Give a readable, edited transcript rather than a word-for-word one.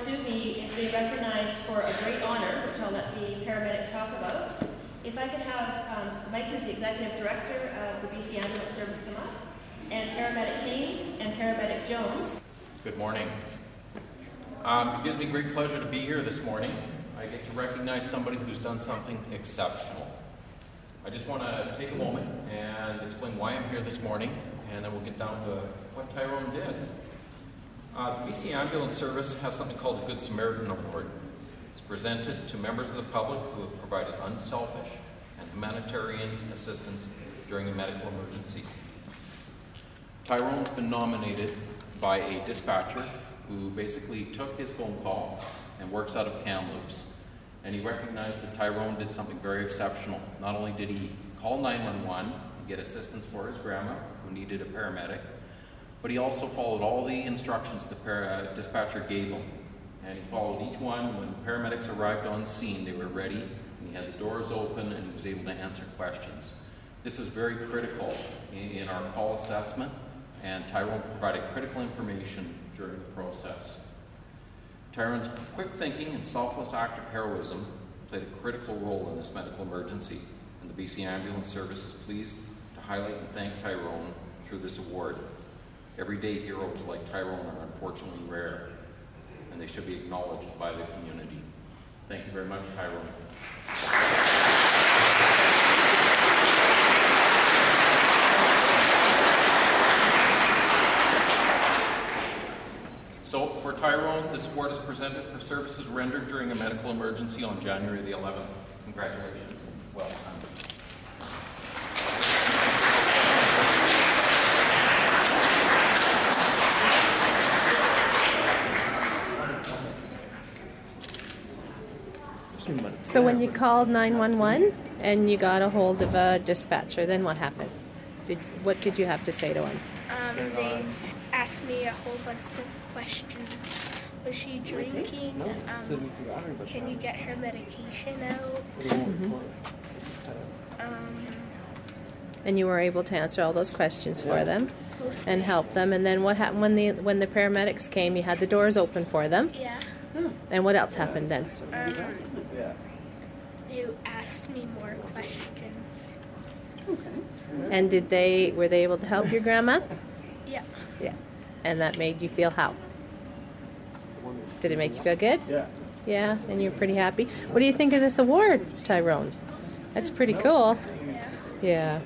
Suvee is being recognized for a great honor, which I'll let the paramedics talk about. If I could have Mike, who's the Executive Director of the BC Ambulance Service, come up, and Paramedic Kane and Paramedic Jones. Good morning. It gives me great pleasure to be here this morning. I get to recognize somebody who's done something exceptional. I just want to take a moment and explain why I'm here this morning, and then we'll get down to what Tyrone did. The BC Ambulance Service has something called the Good Samaritan Award. It's presented to members of the public who have provided unselfish and humanitarian assistance during a medical emergency. Tyrone's been nominated by a dispatcher who basically took his phone call and works out of Kamloops. And he recognized that Tyrone did something very exceptional. Not only did he call 911 and get assistance for his grandma, who needed a paramedic, but he also followed all the instructions the dispatcher gave him. And he followed each one. When paramedics arrived on scene, they were ready, and he had the doors open, and he was able to answer questions. This is very critical in our call assessment, and Tyrone provided critical information during the process. Tyrone's quick thinking and selfless act of heroism played a critical role in this medical emergency, and the BC Ambulance Service is pleased to highlight and thank Tyrone through this award. Everyday heroes like Tyrone are unfortunately rare, and they should be acknowledged by the community. Thank you very much, Tyrone. So, for Tyrone, this award is presented for services rendered during a medical emergency on January the 11th. Congratulations. Well done. So when you called 911 and you got a hold of a dispatcher, then what happened? What did you have to say to him? They asked me a whole bunch of questions. Was she drinking? Can you get her medication out? And you were able to answer all those questions for them and help them. And then what happened when the paramedics came? You had the doors open for them. Yeah. And what else happened then? You asked me more questions. And were they able to help your grandma? Yeah. Yeah. And that made you feel how? Did it make you feel good? Yeah. Yeah, and you're pretty happy. What do you think of this award, Tyrone? That's pretty cool. Yeah. Yeah.